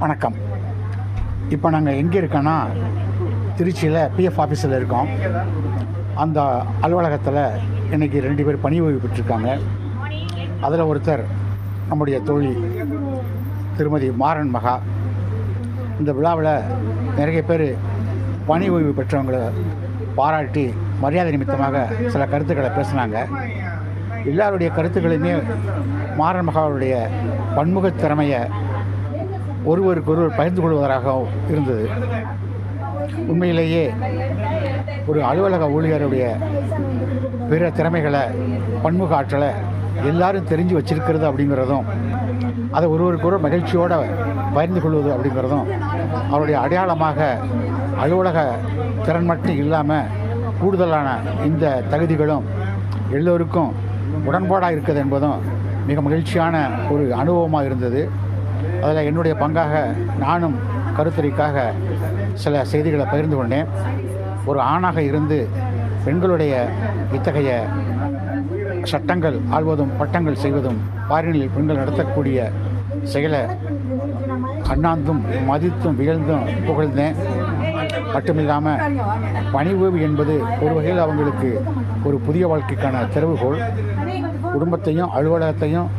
வணக்கம். இப்போ நாங்கள் எங்கே இருக்கோன்னா திருச்சியில் பிஎஃப் ஆஃபீஸில் இருக்கோம். அந்த அலுவலகத்தில் இன்றைக்கி 2 பேர் பணி ஓய்வு பெற்றிருக்காங்க. அதில் ஒருத்தர் நம்முடைய தோழி திருமதி மாறன் மகா. இந்த விழாவில் நிறைய பேர் பணி ஓய்வு பெற்றவங்களை பாராட்டி மரியாதை நிமித்தமாக சில கருத்துக்களை பேசினாங்க. எல்லாருடைய கருத்துக்களையுமே மாறன் மகாவுடைய பன்முகத் திறமையை ஒருவருக்கொருவர் பகிர்ந்து கொள்வதாக இருந்தது. உண்மையிலேயே ஒரு அலுவலக ஊழியருடைய பிற திறமைகளை, பன்முக ஆற்றலை எல்லாரும் தெரிஞ்சு வச்சிருக்கிறது அப்படிங்கிறதும், அதை ஒருவருக்கொருவர் மகிழ்ச்சியோடு பகிர்ந்து கொள்வது அப்படிங்கிறதும் அவருடைய அடையாளமாக அலுவலக திறன் மட்டும் இல்லாமல் கூடுதலான இந்த தகுதிகளும் எல்லோருக்கும் உடன்பாடாக இருக்குது என்பதும் மிக மகிழ்ச்சியான ஒரு அனுபவமாக இருந்தது. அதில் என்னுடைய பங்காக நானும் கருத்துரைக்காக சில செய்திகளை பகிர்ந்து கொண்டேன். ஒரு ஆணாக இருந்து பெண்களுடைய இத்தகைய சட்டங்கள் ஆள்வதும் பட்டங்கள் செய்வதும் பாரினில் பெண்கள் நடத்தக்கூடிய செயலை அண்ணாந்தும் மதித்தும் வியழ்ந்தும் புகழ்ந்தேன். மட்டுமில்லாமல் பணி ஓய்வு என்பது ஒரு வகையில் அவங்களுக்கு ஒரு புதிய வாழ்க்கைக்கான திறவுகோல். குடும்பத்தையும் அலுவலகத்தையும்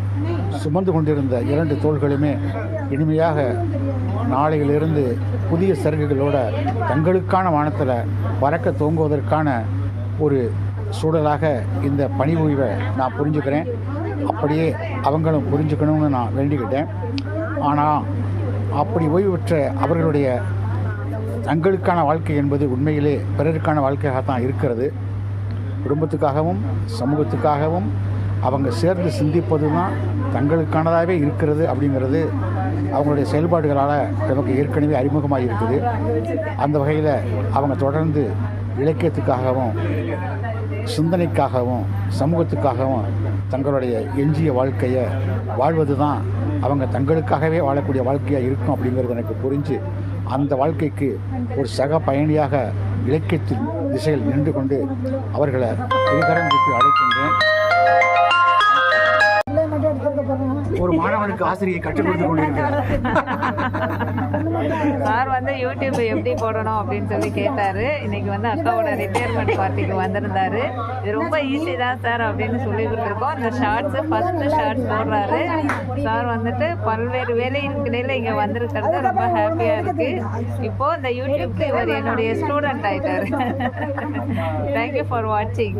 சுமந்து கொண்டிருந்த 2 தோள்களுமே இனிமையாக நாளையிலிருந்து புதிய சருகுகளோட தங்களுக்கான வானத்தில் பறக்க துவங்குவதற்கான ஒரு சூழலாக இந்த பணி ஓய்வை நான் புரிஞ்சுக்கிறேன். அப்படியே அவங்களும் புரிஞ்சுக்கணும்னு நான் வேண்டிக்கிட்டேன். ஆனால் அப்படி ஓய்வு பெற்ற அவர்களுடைய தங்களுக்கான வாழ்க்கை என்பது உண்மையிலே பிறருக்கான வாழ்க்கையாகத்தான் இருக்கிறது. குடும்பத்துக்காகவும் சமூகத்துக்காகவும் அவங்க சேர்ந்து சிந்திப்பது தான் தங்களுக்கானதாகவே இருக்கிறது அப்படிங்கிறது அவங்களுடைய செயல்பாடுகளால் நமக்கு ஏற்கனவே அறிமுகமாக இருக்குது. அந்த வகையில் அவங்க தொடர்ந்து இலக்கியத்துக்காகவும் சிந்தனைக்காகவும் சமூகத்துக்காகவும் தங்களுடைய எஞ்சிய வாழ்க்கையை வாழ்வது தான் அவங்க தங்களுக்காகவே வாழக்கூடிய வாழ்க்கையாக இருக்கும் அப்படிங்கிறது எனக்கு புரிஞ்சு, அந்த வாழ்க்கைக்கு ஒரு சக பயணியாக இலக்கியத்தின் திசையில் நின்று கொண்டு அவர்களை இருகரம் விட்டு அழைக்கின்றேன். ஒரு மாணவனுக்கு ஆசிரியை கற்றுக் கொடுத்து கொண்டிருக்கிறார். சார் யூடியூப் எப்படி போடணும் அப்படின்னு சொல்லி கேட்டாரு. இன்னைக்கு அக்காவோட ரிட்டையர்மெண்ட் பார்ட்டிக்கு வந்திருந்தாரு. இது ரொம்ப ஈஸி தான் சார் அப்படின்னு சொல்லி கொடுத்துருக்கோம். இந்த ஃபர்ஸ்ட் ஷார்ட்ஸ் போடுறாரு சார். பல்வேறு வேலைகளுக்கிடையில இங்கே வந்திருக்கிறது ரொம்ப ஹாப்பியா இருக்கு. இப்போ இந்த யூடியூப்க்கு இவர் என்னுடைய ஸ்டூடெண்ட் ஆயிட்டாரு. தேங்க்யூ ஃபார் வாட்சிங்.